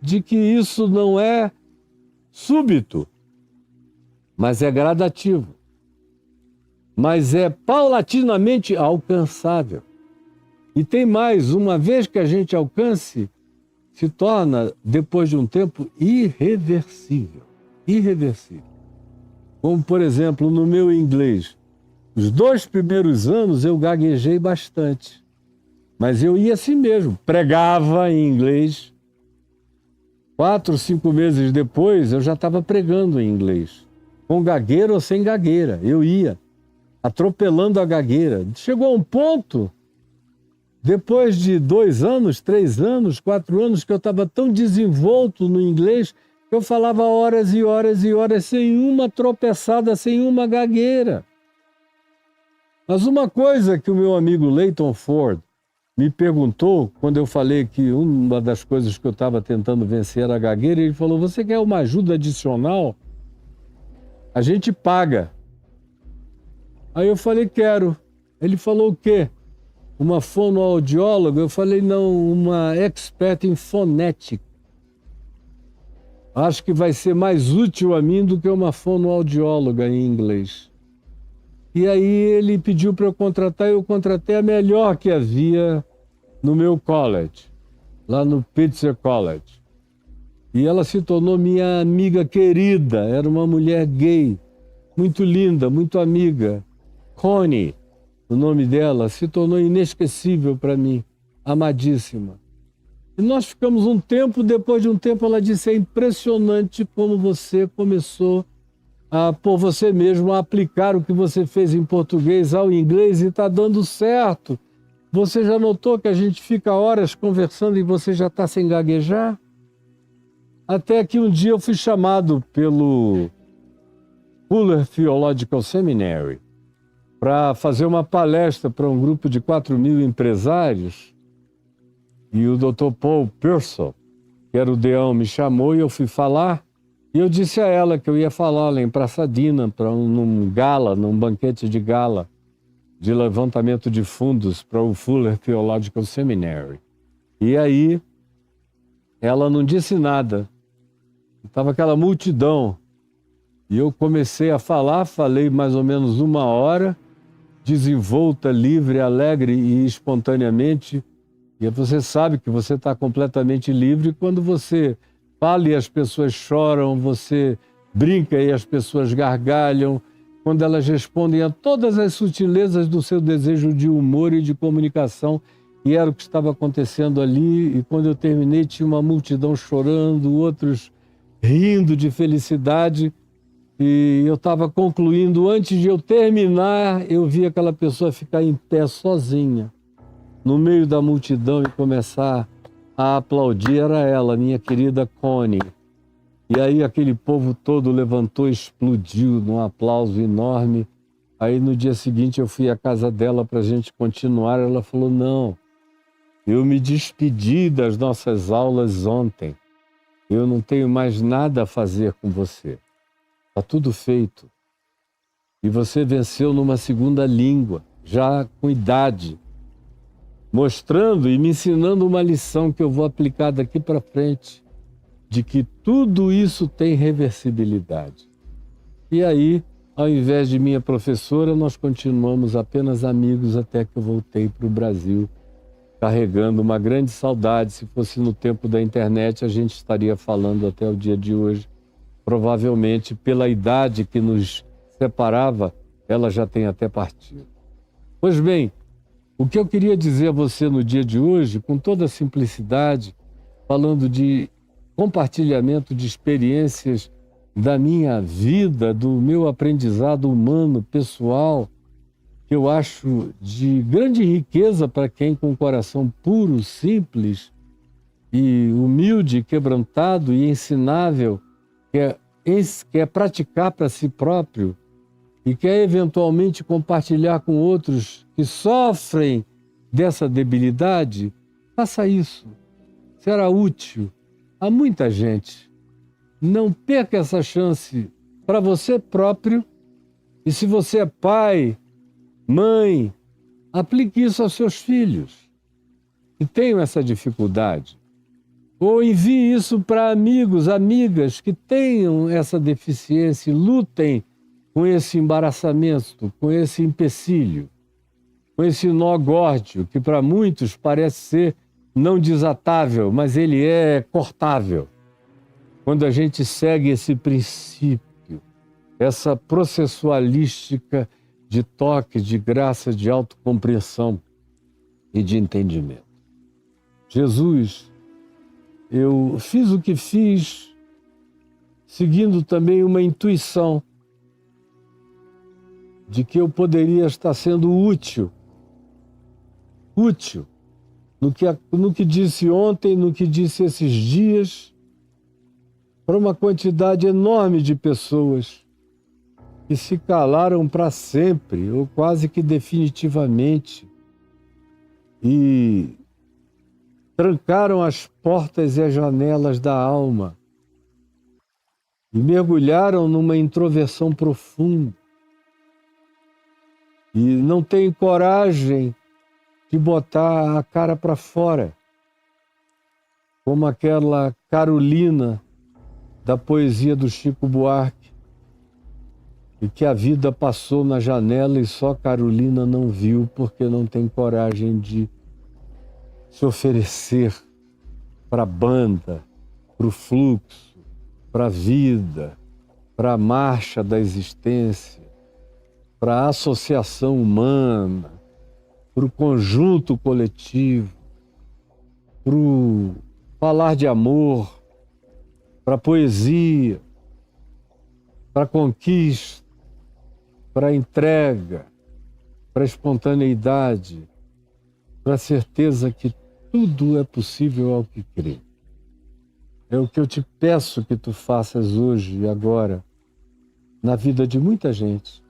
de que isso não é súbito, mas é gradativo, mas é paulatinamente alcançável. E tem mais, uma vez que a gente alcance, se torna, depois de um tempo, irreversível. Irreversível. Como, por exemplo, no meu inglês. Os 2 primeiros anos eu gaguejei bastante. Mas eu ia assim mesmo, pregava em inglês. 4, 5 meses depois, eu já estava pregando em inglês. Com gagueira ou sem gagueira. Eu ia, atropelando a gagueira. Chegou a um ponto, depois de 2 anos, 3 anos, 4 anos, que eu estava tão desenvolto no inglês, que eu falava horas e horas e horas sem uma tropeçada, sem uma gagueira. Mas uma coisa que o meu amigo Leighton Ford me perguntou, quando eu falei que uma das coisas que eu estava tentando vencer era a gagueira, ele falou: você quer uma ajuda adicional? A gente paga. Aí eu falei: quero. Ele falou: o quê? Uma fonoaudióloga? Eu falei: não, uma expert em fonética. Acho que vai ser mais útil a mim do que uma fonoaudióloga em inglês. E aí ele pediu para eu contratar, e eu contratei a melhor que havia no meu college, lá no Pitzer College. E ela se tornou minha amiga querida, era uma mulher gay, muito linda, muito amiga. Connie, o nome dela, se tornou inesquecível para mim, amadíssima. E nós ficamos um tempo, depois de um tempo ela disse: é impressionante como você começou por você mesmo a aplicar o que você fez em português ao inglês e está dando certo. Você já notou que a gente fica horas conversando e você já está sem gaguejar? Até que um dia eu fui chamado pelo Fuller Theological Seminary para fazer uma palestra para um grupo de 4.000 empresários, e o Dr. Paul Pearsall, que era o deão, me chamou e eu fui falar. E eu disse a ela que eu ia falar lá em Pasadena, num banquete de gala, de levantamento de fundos para o Fuller Theological Seminary. E aí, ela não disse nada. Estava aquela multidão. E eu comecei a falar, falei mais ou menos 1 hora, desenvolta, livre, alegre e espontaneamente. E você sabe que você está completamente livre quando você fala e as pessoas choram, você brinca e as pessoas gargalham, quando elas respondem a todas as sutilezas do seu desejo de humor e de comunicação. E era o que estava acontecendo ali. E quando eu terminei, tinha uma multidão chorando, outros rindo de felicidade. E eu estava concluindo. Antes de eu terminar, eu vi aquela pessoa ficar em pé sozinha, no meio da multidão, e começar a aplaudir. Era ela, minha querida Connie. E aí aquele povo todo levantou, explodiu num aplauso enorme. Aí no dia seguinte eu fui à casa dela para a gente continuar. Ela falou: não, eu me despedi das nossas aulas ontem. Eu não tenho mais nada a fazer com você. Está tudo feito. E você venceu numa segunda língua, já com idade, mostrando e me ensinando uma lição que eu vou aplicar daqui para frente, de que tudo isso tem reversibilidade. E aí, ao invés de minha professora, nós continuamos apenas amigos até que eu voltei para o Brasil, carregando uma grande saudade. Se fosse no tempo da internet, a gente estaria falando até o dia de hoje. Provavelmente, pela idade que nos separava, ela já tem até partido. Pois bem, o que eu queria dizer a você no dia de hoje, com toda a simplicidade, falando de compartilhamento de experiências da minha vida, do meu aprendizado humano, pessoal, que eu acho de grande riqueza para quem com coração puro, simples e humilde, quebrantado e ensinável, quer praticar para si próprio e quer eventualmente compartilhar com outros que sofrem dessa debilidade, faça isso. Será útil a muita gente. Não perca essa chance para você próprio. E se você é pai, mãe, aplique isso aos seus filhos que tenham essa dificuldade. Ou envie isso para amigos, amigas que tenham essa deficiência e lutem com esse embaraçamento, com esse empecilho, com esse nó górdio, que para muitos parece ser não desatável, mas ele é cortável. Quando a gente segue esse princípio, essa processualística de toque, de graça, de autocompreensão e de entendimento. Jesus, eu fiz o que fiz, seguindo também uma intuição de que eu poderia estar sendo útil no que disse ontem, no que disse esses dias, para uma quantidade enorme de pessoas que se calaram para sempre, ou quase que definitivamente, e trancaram as portas e as janelas da alma, e mergulharam numa introversão profunda, e não têm coragem de botar a cara para fora, como aquela Carolina da poesia do Chico Buarque, e que a vida passou na janela e só Carolina não viu porque não tem coragem de se oferecer para a banda, para o fluxo, para a vida, para a marcha da existência, para a associação humana, para o conjunto coletivo, para o falar de amor, para a poesia, para a conquista, para a entrega, para a espontaneidade, para a certeza que tudo é possível ao que crê. É o que eu te peço que tu faças hoje e agora, na vida de muita gente.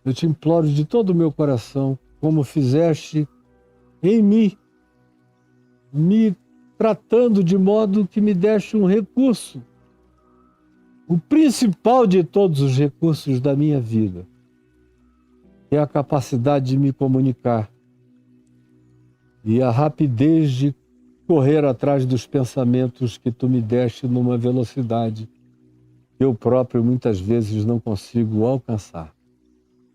Eu te imploro de todo o meu coração, como fizeste em mim, me tratando de modo que me deste um recurso, o principal de todos os recursos da minha vida, que é a capacidade de me comunicar e a rapidez de correr atrás dos pensamentos que tu me deste numa velocidade que eu próprio muitas vezes não consigo alcançar.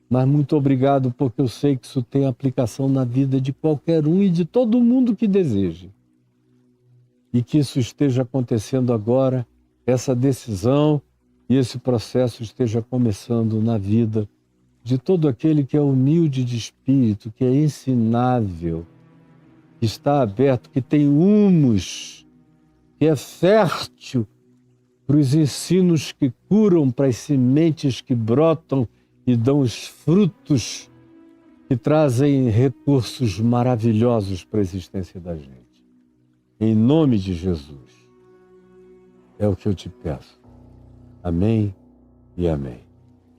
Mas muito obrigado, porque eu sei que isso tem aplicação na vida de qualquer um e de todo mundo que deseje. E que isso esteja acontecendo agora, essa decisão e esse processo esteja começando na vida de todo aquele que é humilde de espírito, que é ensinável, que está aberto, que tem humus, que é fértil para os ensinos que curam, para as sementes que brotam e dão os frutos que trazem recursos maravilhosos para a existência da gente. Em nome de Jesus, é o que eu te peço. Amém e amém.